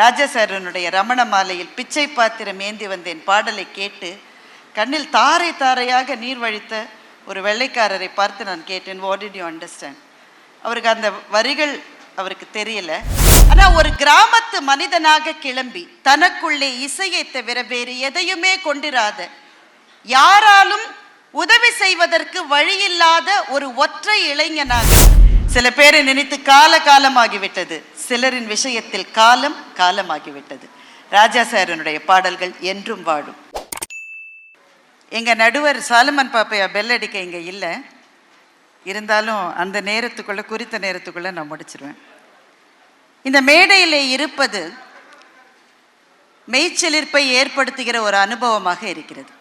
ராஜா சாரனுடைய ரமண மாலையில் பிச்சை பாத்திரம் ஏந்தி வந்தேன் பாடலை கேட்டு கண்ணில் தாரை தாரையாக நீர் வழித்த ஒரு வெள்ளைக்காரரை பார்த்து நான் கேட்டேன், வாட் டிட் யூ அண்டர்ஸ்டாண்ட்? அவருக்கு அந்த வரிகள் அவருக்கு தெரியல. ஆனால் ஒரு கிராமத்து மனிதனாக கிளம்பி தனக்குள்ளே இசையை தவிர வேறு எதையுமே கொண்டிராத, யாராலும் உதவி செய்வதற்கு வழியில்லாத ஒரு ஒற்றை இளைஞனாக, சில பேரை நினைத்து காலமாகிவிட்டது, சிலரின் விஷயத்தில் காலமாகிவிட்டது. ராஜா சாரனுடைய பாடல்கள் என்றும் வாழும். எங்க நடுவர் சாலமன் பாப்பையா பெல் அடிக்க இங்க இல்லை, இருந்தாலும் அந்த நேரத்துக்குள்ள குறித்த நேரத்துக்குள்ள நான் முடிச்சிருவேன். இந்த மேடையிலே இருப்பது மெய்ச்செலிர்ப்பை ஏற்படுத்துகிற ஒரு அனுபவமாக இருக்கிறது.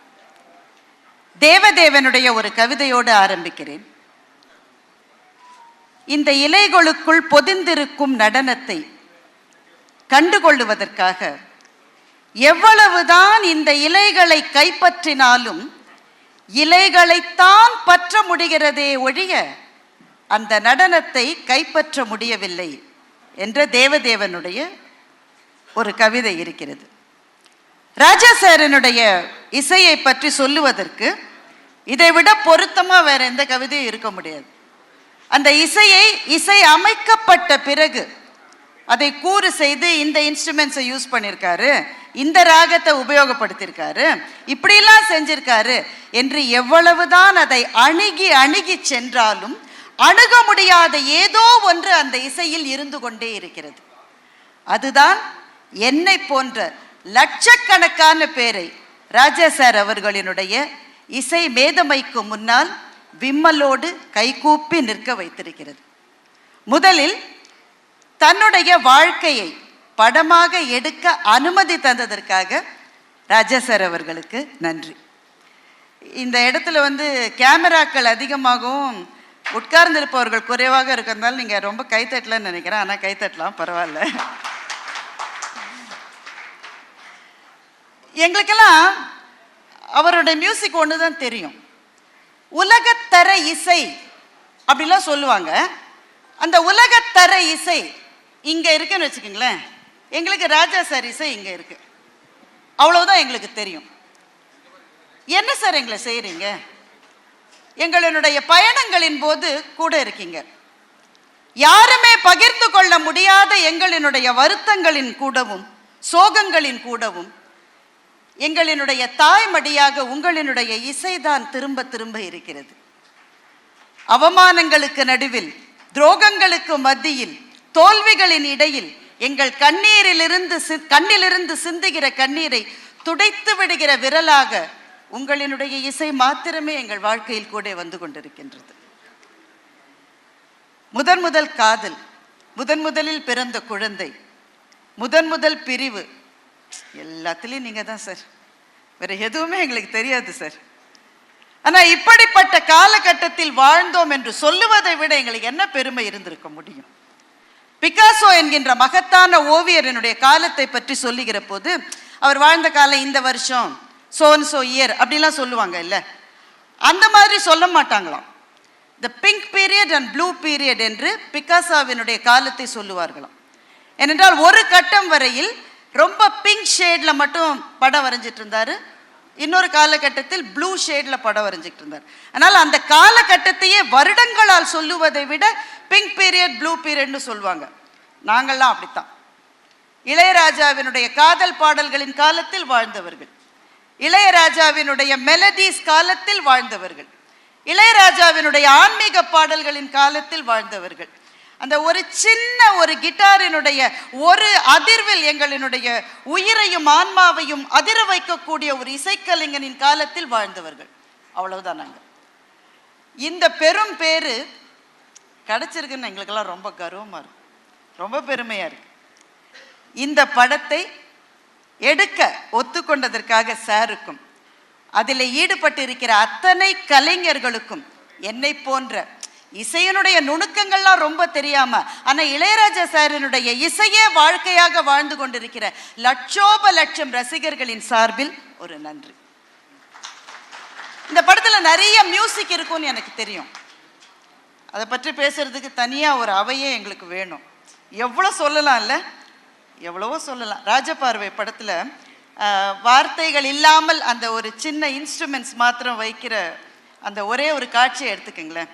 தேவதேவனுடைய ஒரு கவிதையோடு ஆரம்பிக்கிறேன். இந்த இலைகளுக்குள் பொதிந்திருக்கும் நடனத்தை கண்டுகொள்ளுவதற்காக எவ்வளவுதான் இந்த இலைகளை கைப்பற்றினாலும் இலைகளைத்தான் பற்ற முடிகிறதே ஒழிய அந்த நடனத்தை கைப்பற்ற முடியவில்லை என்ற தேவதேவனுடைய ஒரு கவிதை இருக்கிறது. ராஜா சாரனுடைய இசையை பற்றி சொல்லுவதற்கு இதை விட பொருத்தமா வேற எந்த கவிதையும் இருக்க முடியாது. அந்த இசை அமைக்கப்பட்ட பிறகு அதை கூறு செய்து இந்த இன்ஸ்ட்ருமெண்ட்ஸை யூஸ் பண்ணியிருக்காரு, இந்த ராகத்தை உபயோகப்படுத்தியிருக்காரு, இப்படிலாம் செஞ்சிருக்காரு என்று எவ்வளவுதான் அதை அணுகி சென்றாலும் அணுக முடியாத ஏதோ ஒன்று அந்த இசையில் இருந்து கொண்டே இருக்கிறது. அதுதான் என்னை போன்ற லட்சக்கணக்கான பேரை ராஜா சார் அவர்களினுடைய இசை மேதமைக்கு முன்னால் விம்மலோடு கைகூப்பி நிற்க வைத்திருக்கிறது. முதலில் தன்னுடைய வாழ்க்கையை படமாக எடுக்க அனுமதி தந்ததற்காக ராஜா சார் அவர்களுக்கு நன்றி. இந்த இடத்துல கேமராக்கள் அதிகமாகவும் உட்கார்ந்திருப்பவர்கள் குறைவாக இருக்கிறதுனால நீங்கள் ரொம்ப கைத்தட்டலன்னு நினைக்கிறேன். ஆனால் கைத்தட்டலாம், பரவாயில்ல. எங்களுக்கெல்லாம் அவருடைய மியூசிக் ஒன்று தான் தெரியும். உலகத்தர இசை அப்படிலாம் சொல்லுவாங்க. அந்த உலகத்தர இசை இங்கே இருக்குன்னு வச்சுக்கோங்களேன், எங்களுக்கு ராஜா சார் இசை இங்கே இருக்கு, அவ்வளவுதான் எங்களுக்கு தெரியும். என்ன சார் எங்களை செய்கிறீங்க? எங்களுடைய பயணங்களின் போது கூட இருக்கீங்க. யாருமே பகிர்ந்து கொள்ள முடியாத எங்களினுடைய வருத்தங்களின் கூடவும் சோகங்களின் கூடவும் எங்களினுடைய தாய்மடியாக உங்களினுடைய இசைதான் திரும்ப திரும்ப இருக்கிறது. அவமானங்களுக்கு நடுவில், துரோகங்களுக்கு மத்தியில், தோல்விகளின் இடையில் எங்கள் கண்ணிலிருந்து சிந்துகிற கண்ணீரை துடைத்து விடுகிற விரலாக உங்களினுடைய இசை மாத்திரமே எங்கள் வாழ்க்கையில் கூட வந்து கொண்டிருக்கின்றது. முதல் காதல், முதலில் பிறந்த குழந்தை, முதல் பிரிவு, எல்லாத்துலேயும் நீங்கள் தான் சார், வேற எதுவுமே எங்களுக்கு தெரியாது சார். ஆனால் இப்படிப்பட்ட காலகட்டத்தில் வாழ்ந்தோம் என்று சொல்லுவதை விட எங்களுக்கு என்ன பெருமை இருந்திருக்க முடியும்? பிகாசோ என்கின்ற மகத்தான ஓவியரினுடைய காலத்தை பற்றி சொல்லுகிற போது அவர் வாழ்ந்த காலம் இந்த வருஷம் சோ இயர் அப்படிலாம் சொல்லுவாங்க இல்லை, அந்த மாதிரி சொல்ல மாட்டாங்களாம். The pink period and blue period என்று பிகாசோவினுடைய காலத்தை சொல்லுவார்களாம். ஏனென்றால் ஒரு கட்டம் வரையில் ரொம்ப பிங்க் ஷேட்ல மட்டும் படம் வரைஞ்சிட்டு இருந்தாரு, இன்னொரு காலகட்டத்தில் ப்ளூ ஷேட்ல படம் வரைஞ்சிட்டு இருந்தார். அதனால் அந்த காலகட்டத்தையே வருடங்களால் சொல்லுவதை விட பிங்க் பீரியட் ப்ளூ பீரியட்னு சொல்லுவாங்க. நாங்கள்லாம் அப்படித்தான். இளையராஜாவினுடைய காதல் பாடல்களின் காலத்தில் வாழ்ந்தவர்கள், இளையராஜாவினுடைய மெலடிஸ் காலத்தில் வாழ்ந்தவர்கள், இளையராஜாவினுடைய ஆன்மீக பாடல்களின் காலத்தில் வாழ்ந்தவர்கள். அந்த ஒரு சின்ன ஒரு கிட்டாரினுடைய ஒரு அதிர்வில் எங்களினுடைய உயிரையும் ஆன்மாவையும் அதிர வைக்கக்கூடிய ஒரு இசைக்கலைஞனின் காலத்தில் வாழ்ந்தவர்கள். அவ்வளவுதான். நாங்கள் இந்த பெரும் பேரு கிடைச்சிருக்குன்னு எங்களுக்கெல்லாம் ரொம்ப கர்வமாக இருக்கு, ரொம்ப பெருமையாக இருக்கு. இந்த படத்தை எடுக்க ஒத்துக்கொண்டதற்காக சாருக்கும் அதில் ஈடுபட்டு இருக்கிற அத்தனை கலைஞர்களுக்கும், என்னை போன்ற இசையினுடைய நுணுக்கங்கள்லாம் ரொம்ப தெரியாம ஆனா இளையராஜா சாரினுடைய இசையே வாழ்க்கையாக வாழ்ந்து கொண்டிருக்கிற லட்சம் ரசிகர்களின் சார்பில் ஒரு நன்றி. இந்த படத்துல நிறைய மியூசிக் இருக்கும்னு எனக்கு தெரியும். அதை பற்றி பேசுறதுக்கு தனியா ஒரு அவையே எங்களுக்கு வேணும். எவ்வளவு சொல்லலாம் இல்ல? எவ்வளவோ சொல்லலாம். ராஜபார்வை படத்தில் வார்த்தைகள் இல்லாமல் அந்த ஒரு சின்ன இன்ஸ்ட்ருமெண்ட்ஸ் மாத்திரம் வைக்கிற அந்த ஒரே ஒரு காட்சியை எடுத்துக்கங்களேன்.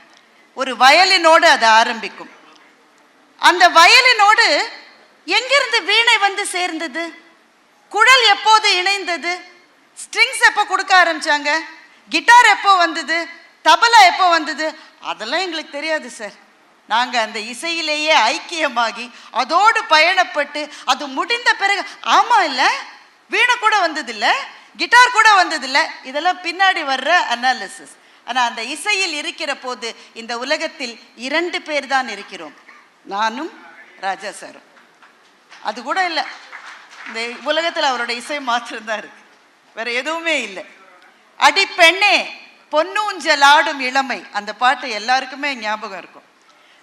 ஒரு வயலினோடு அது ஆரம்பிக்கும். அந்த வயலினோடு எங்கிருந்து வீணை வந்து சேர்ந்தது? குழல் எப்போது இணைந்தது? ஸ்ட்ரிங்ஸ் எப்போ கொடுக்க ஆரம்பிச்சாங்க? கிட்டார் எப்போ வந்தது? தபலா எப்போ வந்தது? அதெல்லாம் எங்களுக்கு தெரியாது சார். நாங்கள் அந்த இசையிலேயே ஐக்கியமாகி அதோடு பயணப்பட்டு அது முடிந்த பிறகு ஆமாம் இல்லை, வீணை கூட வந்ததில்லை, கிட்டார் கூட வந்ததில்லை, இதெல்லாம் பின்னாடி வர்ற அனாலிசிஸ். ஆனால் அந்த இசையில் இருக்கிற போது இந்த உலகத்தில் 2 பேர் தான் இருக்கிறோம், நானும் ராஜா சாரும். அது கூட இல்லை, இந்த உலகத்தில் அவரோட இசை மாத்திரம்தான் இருக்கு, வேற எதுவுமே இல்லை. அடிப்பெண்ணே பொன்னூஞ்சல் ஆடும் இளமை, அந்த பாட்டு எல்லாருக்குமே ஞாபகம் இருக்கும்.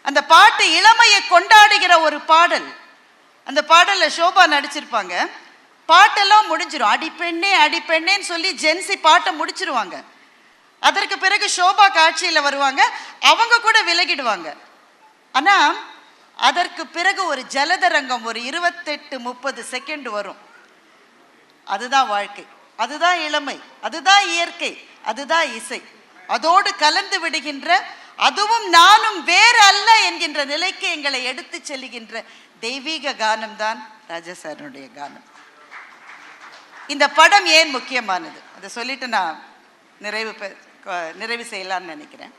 அந்த பாட்டு இளமையை கொண்டாடுகிற ஒரு பாடல். அந்த பாடலில் ஷோபா நடிச்சிருப்பாங்க. பாட்டெல்லாம் முடிஞ்சிடும். அடிப்பெண்ணே அடிப்பெண்ணேன்னு சொல்லி ஜென்சி பாட்டை முடிச்சிருவாங்க. அதற்கு பிறகு ஷோபா காட்சியில் வருவாங்க, அவங்க கூட விலகிடுவாங்க. ஆனால் அதற்கு பிறகு ஒரு ஜலதரங்கம் ஒரு 28-30 செகண்ட் வரும். அதுதான் வாழ்க்கை, அதுதான் இளமை, அதுதான் இயற்கை, அதுதான் இசை. அதோடு கலந்து விடுகின்ற, அதுவும் நானும் வேறு அல்ல என்கின்ற நிலைக்கு எங்களை எடுத்து செல்லுகின்ற தெய்வீக கானம் தான் ராஜா சாருடைய கானம். இந்த படம் ஏன் முக்கியமானது அதை சொல்லிட்டு நான் நிறைவு செய்யலாம்னு நினைக்கிறேன்.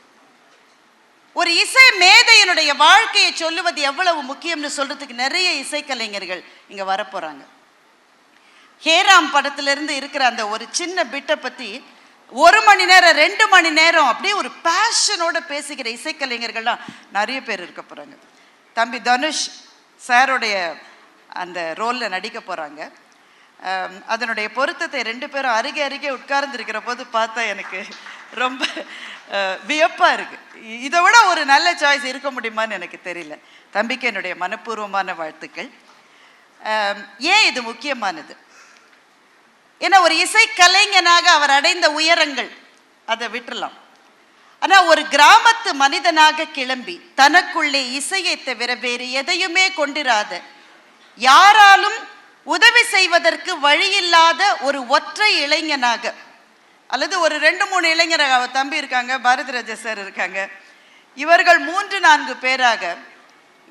ஒரு இசை மேதையினுடைய வாழ்க்கையை சொல்லுவது எவ்வளவு முக்கியம்னு சொல்றதுக்கு நிறைய இசைக்கலைஞர்கள் இங்க வரப்போறாங்க. ஹேராம் படத்திலிருந்து இருக்கிற அந்த ஒரு சின்ன பிட்டை பத்தி 1 மணி நேரம் 2 மணி நேரம் அப்படியே ஒரு பேஷனோட பேசுகிற இசைக்கலைஞர்கள்லாம் நிறைய பேர் இருக்க போறாங்க. தம்பி தனுஷ் சாருடைய அந்த ரோல்ல நடிக்க போறாங்க. அதனுடைய பொருத்தத்தை 2 பேரும் அருகே அருகே உட்கார்ந்து இருக்கிற போது பார்த்தா எனக்கு ரொம்ப வியப்பா இருக்கு. இதை விட ஒரு நல்ல சாய்ஸ் இருக்க முடியுமான்னு எனக்கு தெரியல. தம்பிக்கு என்னுடைய மனப்பூர்வமான வாழ்த்துக்கள். ஏன் இது முக்கியமானது? ஏன்னா ஒரு இசை கலைஞனாக அவர் அடைந்த உயரங்கள் அதை விட்டுறலாம். ஆனால் ஒரு கிராமத்து மனிதனாக கிளம்பி தனக்குள்ளே இசையை தவிர வேறு எதையுமே கொண்டிராத, யாராலும் உதவி செய்வதற்கு வழியில்லாத ஒரு ஒற்றை இளைஞனாக, அல்லது ஒரு 2-3 இளைஞராக, அவர் தம்பி இருக்காங்க, பாரதிராஜா சார் இருக்காங்க, இவர்கள் 3-4 பேராக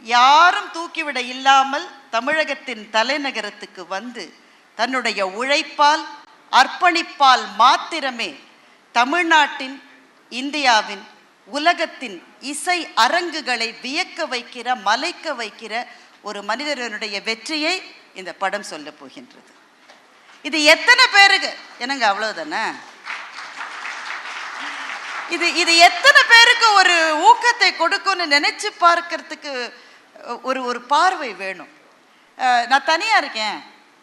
யாரும் தூக்கிவிட இல்லாமல் தமிழகத்தின் தலைநகரத்துக்கு வந்து தன்னுடைய உழைப்பால் அர்ப்பணிப்பால் மாத்திரமே தமிழ்நாட்டின், இந்தியாவின், உலகத்தின் இசை அரங்குகளை வியக்க வைக்கிற, மலைக்க வைக்கிற ஒரு மனிதனுடைய வெற்றியை இந்த படம் சொல்ல போகின்றது. இது எத்தனை பேருக்கு என்னங்க அவ்வளவுதானே? இது எத்தனை பேருக்கு ஒரு ஊக்கத்தை கொடுக்கும்னு நினைச்சு பார்க்கறதுக்கு ஒரு பார்வை வேணும். நான் தனியா இருக்கேன்,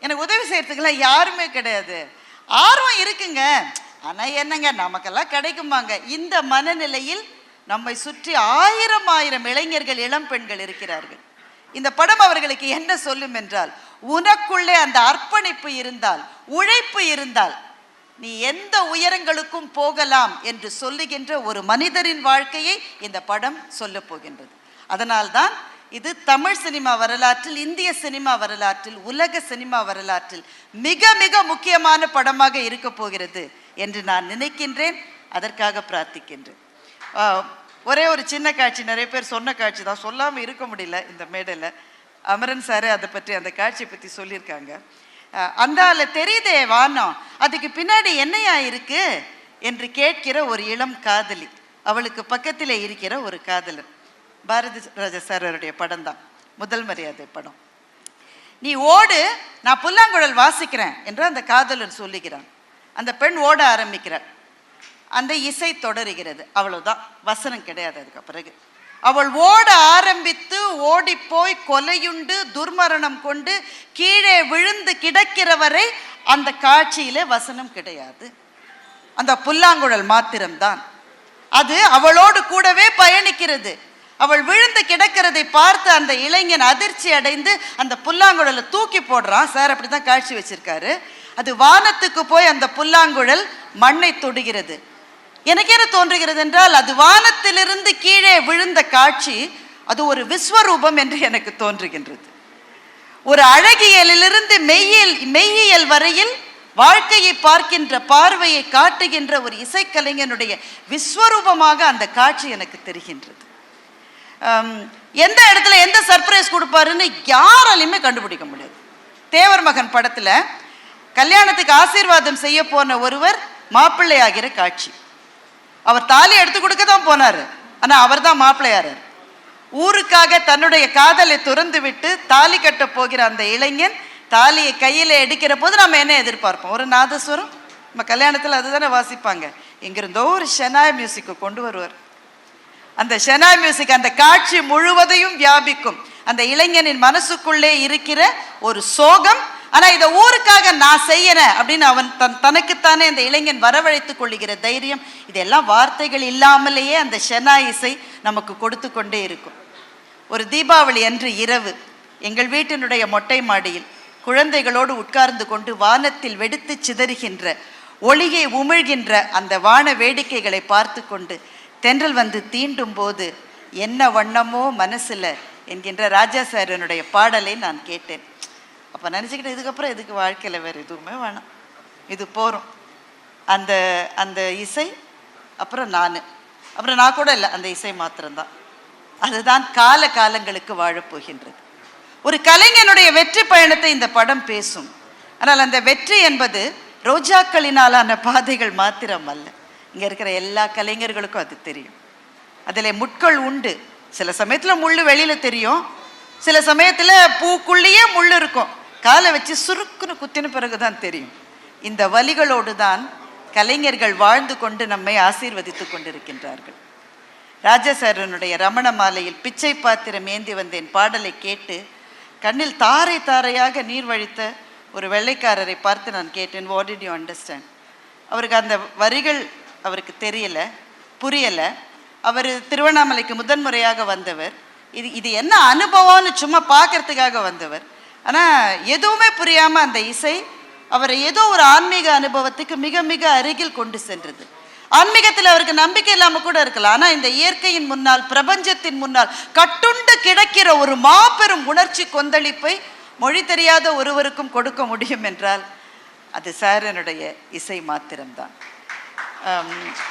எனக்கு உதவி செய்யறதுக்கெல்லாம் யாருமே கிடையாது, ஆர்வம் இருக்குங்க, ஆனா என்னங்க நமக்கெல்லாம் கிடைக்குமாங்க? இந்த மனநிலையில் நம்மை சுற்றி 1000 இளைஞர்கள், இளம் பெண்கள் இருக்கிறார்கள். இந்த படம் அவர்களுக்கு என்ன சொல்லும் என்றால், உனக்குள்ளே அந்த அர்ப்பணிப்பு இருந்தால், உழைப்பு இருந்தால் நீ எந்த உயரங்களுக்கும் போகலாம் என்று சொல்லுகின்ற ஒரு மனிதரின் வாழ்க்கையை இந்த படம் சொல்ல போகின்றது. அதனால்தான் இது தமிழ் சினிமா வரலாற்றில், இந்திய சினிமா வரலாற்றில், உலக சினிமா வரலாற்றில் மிக மிக முக்கியமான படமாக இருக்க போகிறது என்று நான் நினைக்கின்றேன். அதற்காக பிரார்த்திக்கின்றேன். ஒரே ஒரு சின்ன காட்சி, நிறைய பேர் சொன்ன காட்சி தான், சொல்லாமல் இருக்க முடியல இந்த மேடையில். அமரன் சார் அதை பற்றி, அந்த காட்சியை பற்றி சொல்லியிருக்காங்க. அந்தால தெரியுதே வானம், அதுக்கு பின்னாடி என்னையா இருக்கு என்று கேட்கிற ஒரு இளம் காதலி, அவளுக்கு பக்கத்தில் இருக்கிற ஒரு காதலன். பாரதி ராஜா சார் அவருடைய படம் தான் முதல் மரியாதை படம். நீ ஓடு, நான் புல்லாங்குழல் வாசிக்கிறேன் என்று அந்த காதலன் சொல்லுகிறான். அந்த பெண் ஓட ஆரம்பிக்கிறாள். அந்த இசை தொடருகிறது, அவ்வளவுதான், வசனம் கிடையாது. அதுக்கு பிறகு அவள் ஓட ஆரம்பித்து ஓடிப்போய் கொலையுண்டு துர்மரணம் கொண்டு கீழே விழுந்து கிடக்கிறவரை அந்த காட்சியிலே வசனம் கிடையாது, அந்த புல்லாங்குழல் மாத்திரம்தான். அது அவளோடு கூடவே பயணிக்கிறது. அவள் விழுந்து கிடக்கிறதை பார்த்து அந்த இளைஞன் அதிர்ச்சி அடைந்து அந்த புல்லாங்குழலை தூக்கி போடுறான். சார் அப்படிதான் காட்சி வச்சிருக்காரு. அது வானத்துக்கு போய் அந்த புல்லாங்குழல் மண்ணை தொடுகிறது. எனக்கு என்ன தோன்றுகிறது என்றால், அது வானத்திலிருந்து கீழே விழுந்த காட்சி அது ஒரு விஸ்வரூபம் என்று எனக்கு தோன்றுகின்றது. ஒரு அழகியலிலிருந்து மெய்யியல் வரையில் வாழ்க்கையை பார்க்கின்ற பார்வையை காட்டுகின்ற ஒரு இசைக்கலைஞனுடைய விஸ்வரூபமாக அந்த காட்சி எனக்கு தெரிகின்றது. எந்த இடத்துல எந்த சர்ப்ரைஸ் கொடுப்பாருன்னு யாராலையுமே கண்டுபிடிக்க முடியாது. தேவர் மகன் படத்துல கல்யாணத்துக்கு ஆசீர்வாதம் செய்ய போன ஒருவர் மாப்பிள்ளை ஆகிற காட்சி. அவர் தாலி எடுத்து கொடுக்க தான் போனாரு, ஆனா அவர் தான் மாப்பிள்ளையாரார். ஊருக்காக தன்னுடைய காதலை துறந்து விட்டு தாலி கட்ட போகிற அந்த இளைஞன் தாலியை கையில எடுக்கிற போது நம்ம என்ன எதிர்பார்ப்போம்? ஒரு நாதஸ்வரம். நம்ம கல்யாணத்துல அதுதானே வாசிப்பாங்க. எங்கிருந்தோ ஒரு ஷெனாய் மியூசிக் கொண்டு வருவார். அந்த ஷெனாய் மியூசிக் அந்த காட்சி முழுவதையும் வியாபிக்கும். அந்த இளைஞனின் மனசுக்குள்ளே இருக்கிற ஒரு சோகம், ஆனா இதை ஊருக்காக நான் செய்யறேன் அப்படின்னு அவன் தனக்குத்தானே அந்த இளைஞன் வரவழைத்துக் கொள்ளுகிற தைரியம், இதெல்லாம் வார்த்தைகள் இல்லாமலேயே அந்த ஷெனாய் இசை நமக்கு கொடுத்து கொண்டே இருக்கும். ஒரு தீபாவளி அன்று இரவு எங்கள் வீட்டினுடைய மொட்டை மாடியில் குழந்தைகளோடு உட்கார்ந்து கொண்டு வானத்தில் வெடித்து சிதறுகின்ற ஒளியை உமிழ்கின்ற அந்த வான வேடிக்கைகளை பார்த்து கொண்டு தென்றல் வந்து தீண்டும் போது என்ன வண்ணமோ மனசுல என்கின்ற ராஜா சாரனுடைய பாடலை நான் கேட்டேன். அப்போ நினச்சிக்கிட்டு இதுக்கப்புறம் எதுக்கு வாழ்க்கையில் வேறு எதுவுமே வேணாம், இது போகிறோம். அந்த அந்த இசை அப்புறம் நான் கூட இல்லை, அந்த இசை மாத்திரம்தான். அதுதான் காலங்களுக்கு வாழப்போகின்றது. ஒரு கலைஞனுடைய வெற்றி பயணத்தை இந்த படம் பேசும். ஆனால் அந்த வெற்றி என்பது ரோஜாக்களினாலான பாதைகள் மாத்திரம் அல்ல. இங்கே இருக்கிற எல்லா கலைஞர்களுக்கும் அது தெரியும். அதில் முட்கள் உண்டு. சில சமயத்தில் முள் வெளியில் தெரியும், சில சமயத்தில் பூக்குள்ளேயே முள் இருக்கும். காலை வச்சு சுருக்குன்னு குத்தின பிறகுதான் தெரியும். இந்த வலிகளோடு தான் கலைஞர்கள் வாழ்ந்து கொண்டு நம்மை ஆசீர்வதித்து கொண்டிருக்கின்றார்கள். ராஜசாரனுடைய ரமண மாலையில் பிச்சை பாத்திரம் ஏந்தி வந்தேன் பாடலை கேட்டு கண்ணில் தாரை தாரையாக நீர் வழித்த ஒரு வெள்ளைக்காரரை பார்த்து நான் கேட்டேன், வாட் டிட் யூ அண்டர்ஸ்டாண்ட்? அவருக்கு அந்த வரிகள் அவருக்கு தெரியலை, புரியலை. அவர் திருவண்ணாமலைக்கு முதன்முறையாக வந்தவர். இது என்ன அனுபவம்னு சும்மா பார்க்கறதுக்காக வந்தவர். ஆனால் எதுவுமே புரியாமல் அந்த இசை அவரை ஏதோ ஒரு ஆன்மீக அனுபவத்துக்கு மிக மிக அருகில் கொண்டு சென்றது. ஆன்மீகத்தில் அவருக்கு நம்பிக்கை இல்லாமல் கூட இருக்கலாம், ஆனால் இந்த இயற்கையின் முன்னால், பிரபஞ்சத்தின் முன்னால் கட்டுண்டு கிடக்கிற ஒரு மாபெரும் உணர்ச்சி கொந்தளிப்பை மொழி தெரியாத ஒருவருக்கும் கொடுக்க முடியும் என்றால் அது சாரனுடைய இசை மாத்திரம்தான்.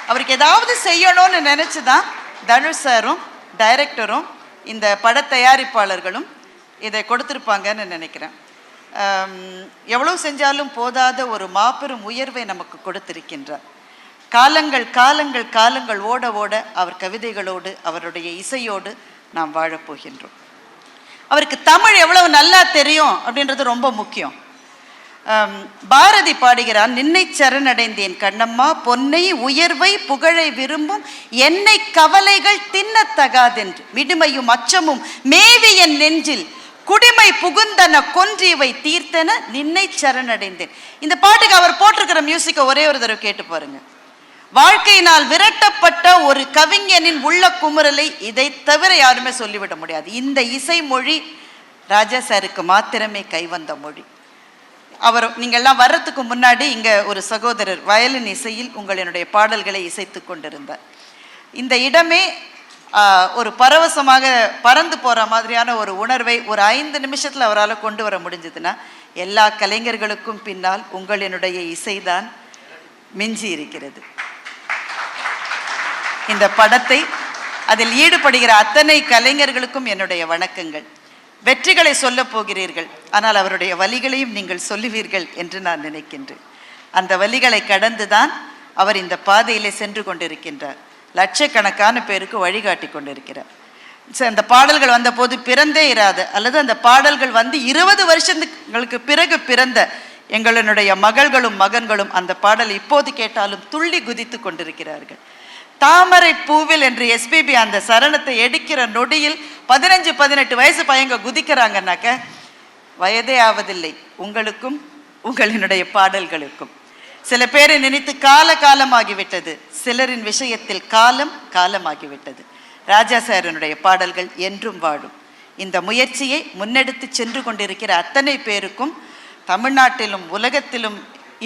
அவருக்கு ஏதாவது செய்யணும்னு நினச்சி தான் தனுஷ் சாரும் டைரக்டரும் இந்த பட தயாரிப்பாளர்களும் இதை கொடுத்துருப்பாங்கன்னு நினைக்கிறேன். எவ்வளோ செஞ்சாலும் போதாத ஒரு மாபெரும் உயர்வை நமக்கு கொடுத்திருக்கின்றார். காலங்கள் ஓட ஓட அவர் கவிதைகளோடு அவருடைய இசையோடு நாம் வாழப்போகின்றோம். அவருக்கு தமிழ் எவ்வளவு நல்லா தெரியும் அப்படின்றது ரொம்ப முக்கியம். பாரதி பாடுகிறான், நின்னை சரணடைந்தேன் கண்ணம்மா, பொன்னை உயர்வை புகழை விரும்பும் என்னை கவலைகள் தின்னத்தகாதென்று விடுமையும் அச்சமும் மேவி என் நெஞ்சில் குடிமை புகுந்தன கொன்றியவை தீர்த்தன நின்னை சரணடைந்தேன். இந்த பாட்டுக்கு அவர் போட்டிருக்கிற மியூசிக்கை ஒரே ஒரு தடவை கேட்டு பாருங்க. வாழ்க்கையினால் விரட்டப்பட்ட ஒரு கவிஞனின் உள்ள குமுறலை இதை தவிர யாருமே சொல்லிவிட முடியாது. இந்த இசை மொழி ராஜா சாருக்கு மாத்திரமே கைவந்த மொழி. நீங்கள்லாம் வர்றதுக்கு முன்னாடி இங்கே ஒரு சகோதரர் வயலின் இசையில் உங்களுடைய பாடல்களை இசைத்து கொண்டிருந்தார். இந்த இடமே ஒரு பரவசமாக பறந்து போகிற மாதிரியான ஒரு உணர்வை ஒரு 5 நிமிஷத்தில் அவரால் கொண்டு வர முடிஞ்சதுன்னா எல்லா கலைஞர்களுக்கும் பின்னால் உங்களுடைய இசைதான் மிஞ்சி இருக்கிறது. இந்த படத்தை அதில் ஈடுபடுகிற அத்தனை கலைஞர்களுக்கும் என்னுடைய வணக்கங்கள். வெற்றிகளை சொல்ல போகிறீர்கள், ஆனால் அவருடைய வலிகளையும் நீங்கள் சொல்லுவீர்கள் என்று நான் நினைக்கின்றேன். அந்த வலிகளை கடந்துதான் அவர் இந்த பாதையிலே சென்று கொண்டிருக்கின்றார். லட்சக்கணக்கான பேருக்கு வழிகாட்டி கொண்டிருக்கிறார். அந்த பாடல்கள் வந்த போது பிறந்தே இராத அல்லது அந்த பாடல்கள் வந்து 20 வருஷங்களுக்கு பிறகு பிறந்த எங்களுடைய மகள்களும் மகன்களும் அந்த பாடலை இப்போது கேட்டாலும் துள்ளி குதித்து கொண்டிருக்கிறார்கள். தாமரை பூவில் என்று எஸ்பிபி அந்த சரணத்தை எடுக்கிற நொடியில் 15-18 வயசு பையங்க குதிக்கிறாங்கன்னாக்க வயதே ஆவதில்லை உங்களுக்கும் உங்களினுடைய பாடல்களுக்கும். சில பேரை நினைத்து காலமாகிவிட்டது, சிலரின் விஷயத்தில் காலமாகிவிட்டது. ராஜா சாரனுடைய பாடல்கள் என்றும் வாழும். இந்த முயற்சியை முன்னெடுத்து சென்று கொண்டிருக்கிற அத்தனை பேருக்கும், தமிழ்நாட்டிலும் உலகத்திலும்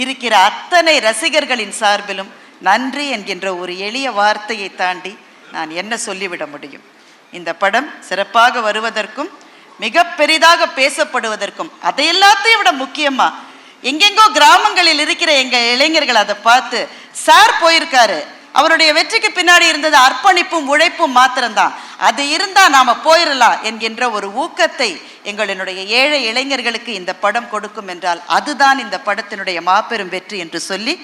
இருக்கிற அத்தனை ரசிகர்களின் சார்பிலும் நன்றி என்கின்ற ஒரு எளிய வார்த்தையை தாண்டி நான் என்ன சொல்லிவிட முடியும்? இந்த படம் சிறப்பாக வருவதற்கும் மிக பெரிதாக பேசப்படுவதற்கும், அதை எல்லாத்தையும் விட முக்கியமா எங்கெங்கோ கிராமங்களில் இருக்கிற எங்க இளைஞர்கள் அதை பார்த்து, சார் போயிருக்காரு, அவருடைய வெற்றிக்கு பின்னாடி இருந்தது அர்ப்பணிப்பும் உழைப்பும் மாத்திரம்தான், அது இருந்தா நாம போயிடலாம் என்கின்ற ஒரு ஊக்கத்தை எங்களுடைய ஏழை இளைஞர்களுக்கு இந்த படம் கொடுக்கும் என்றால் அதுதான் இந்த படத்தினுடைய மாபெரும் வெற்றி என்று சொல்லி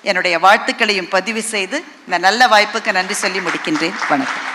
என்னுடைய வாழ்த்துக்களையும் பதிவு செய்து இந்த நல்ல வாய்ப்புக்கு நன்றி சொல்லி முடிக்கின்றேன். வணக்கம்.